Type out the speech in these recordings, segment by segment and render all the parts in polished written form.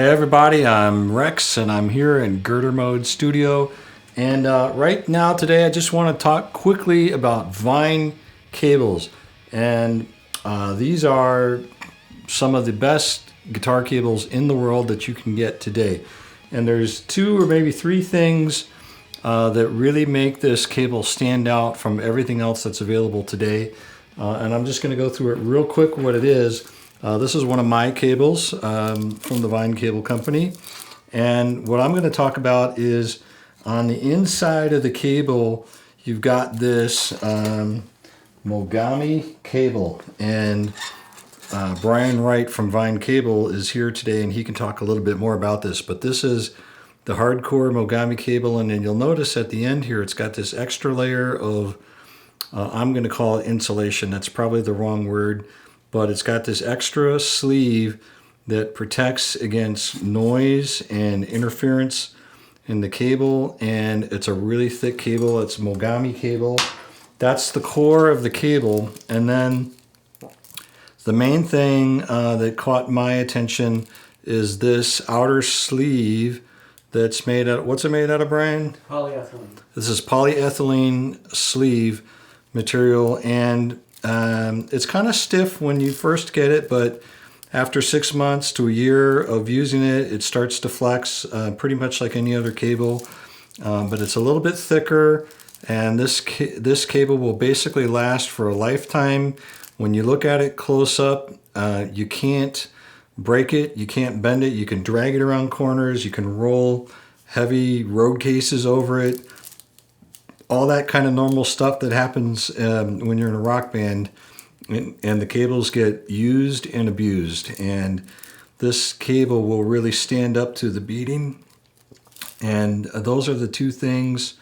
Hey everybody, I'm Rex and I'm here in Girder Mode Studio. And right now today I just want to talk quickly about Vine cables. And these are some of the best guitar cables in the world that you can get today. And there's two or maybe three things that really make this cable stand out from everything else that's available today. And I'm just going to go through it real quick what it is. This is one of my cables from the Vine Cable Company. And what I'm going to talk about is on the inside of the cable, you've got this Mogami cable. And Brian Wright from Vine Cable is here today, and he can talk a little bit more about this. But this is the hardcore Mogami cable, and then you'll notice at the end here, it's got this extra layer of, I'm going to call it insulation. That's probably the wrong word. But it's got this extra sleeve that protects against noise and interference in the cable, and it's a really thick cable. It's Mogami cable. That's the core of the cable. And then the main thing that caught my attention is this outer sleeve that's made out, what's it made out of, Brian? Polyethylene. This is polyethylene sleeve material, and it's kind of stiff when you first get it, but after 6 months to a year of using it, it starts to flex pretty much like any other cable. But it's a little bit thicker, and this cable will basically last for a lifetime. When you look at it close up, you can't break it, you can't bend it, you can drag it around corners, you can roll heavy road cases over it. All that kind of normal stuff that happens when you're in a rock band, and the cables get used and abused. And this cable will really stand up to the beating. And those are the two things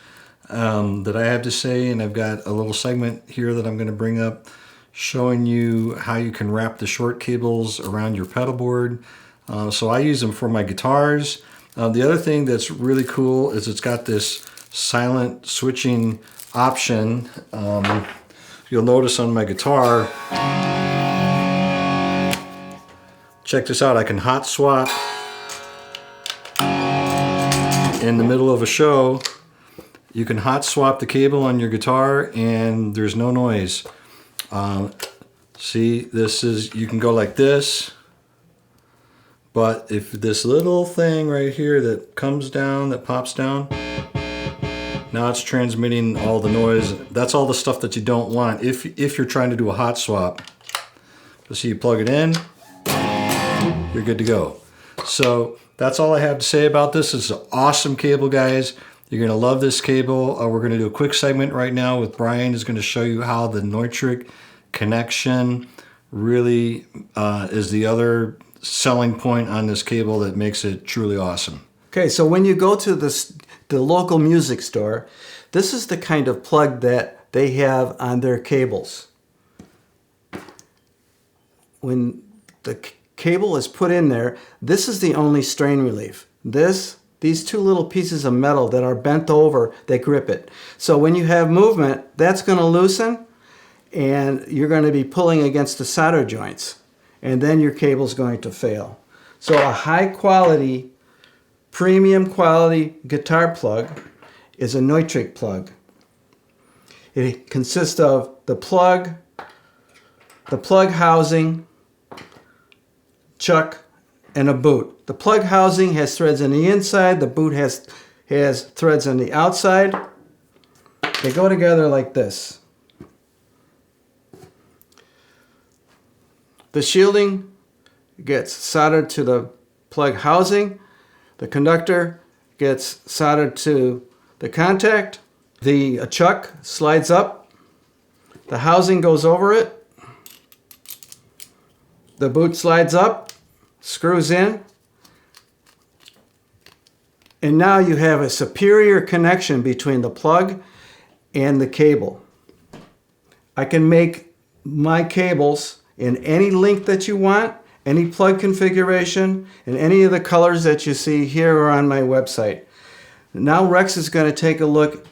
that I have to say. And I've got a little segment here that I'm going to bring up showing you how you can wrap the short cables around your pedal board. So I use them for my guitars. The other thing that's really cool is it's got this silent switching option. You'll notice on my guitar, check this out, I can hot swap in the middle of a show. You can hot swap the cable on your guitar and there's no noise. See, this is, you can go like this, but if this little thing right here that comes down, that pops down, now it's transmitting all the noise. That's all the stuff that you don't want if you're trying to do a hot swap. So you plug it in, you're good to go. So that's all I have to say about this. It's an awesome cable, guys. You're going to love this cable. We're going to do a quick segment right now with Brian, who's going to show you how the Norick Connection really is the other selling point on this cable that makes it truly awesome. Okay, so when you go to the local music store, this is the kind of plug that they have on their cables. When the cable is put in there, this is the only strain relief. These two little pieces of metal that are bent over, they grip it. So when you have movement, that's going to loosen, and you're going to be pulling against the solder joints, and then your cable's going to fail. So a high quality, premium quality guitar plug is a Norick plug. It consists of the plug housing, chuck, and a boot. The plug housing has threads on the inside, the boot has threads on the outside. They go together like this. The shielding gets soldered to the plug housing. The conductor gets soldered to the contact. The chuck slides up. The housing goes over it. The boot slides up, screws in. And now you have a superior connection between the plug and the cable. I can make my cables in any length that you want, any plug configuration, and any of the colors that you see here or on my website. Now Rex is going to take a look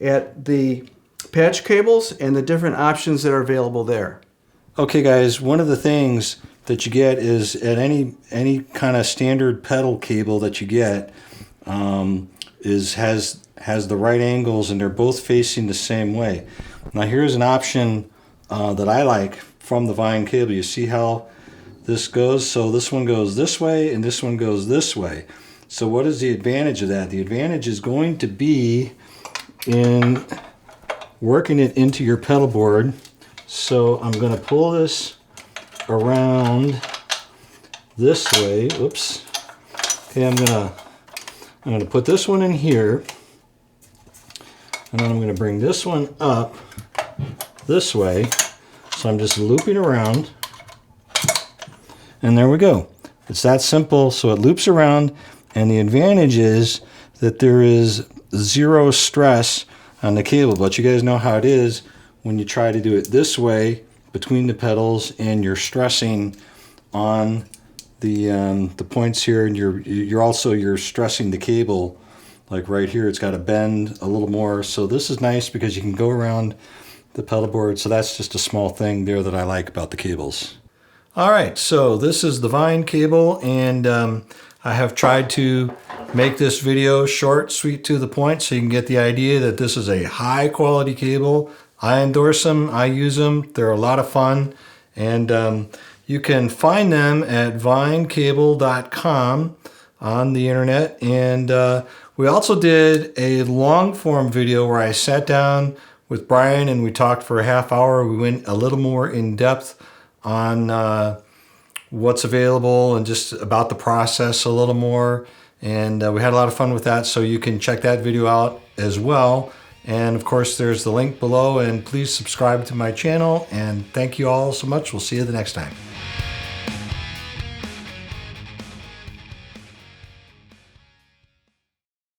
at the patch cables and the different options that are available there. Okay guys, one of the things that you get is at any kind of standard pedal cable that you get has the right angles, and they're both facing the same way. Now here's an option that I like from the Vine cable. You see how this goes? So this one goes this way and this one goes this way. So what is the advantage of that? The advantage is going to be in working it into your pedal board. So I'm going to pull this around this way. Oops. Okay, I'm going to put this one in here, and then I'm going to bring this one up this way. So I'm just looping around, and there we go. It's that simple. So it loops around, and the advantage is that there is zero stress on the cable. But you guys know how it is when you try to do it this way between the pedals, and you're stressing on the points here, and you're stressing the cable. Like right here, it's got to bend a little more. So this is nice because you can go around the pedal board. So that's just a small thing there that I like about the cables. All right, so this is the Vine cable, and I have tried to make this video short, sweet, to the point, so you can get the idea that this is a high quality cable. I endorse them, I use them, they're a lot of fun, and you can find them at vinecable.com on the internet. And we also did a long form video where I sat down with Brian and we talked for a half hour. We went a little more in depth on what's available and just about the process a little more. And we had a lot of fun with that, so you can check that video out as well. And of course, there's the link below, and please subscribe to my channel. And thank you all so much. We'll see you the next time.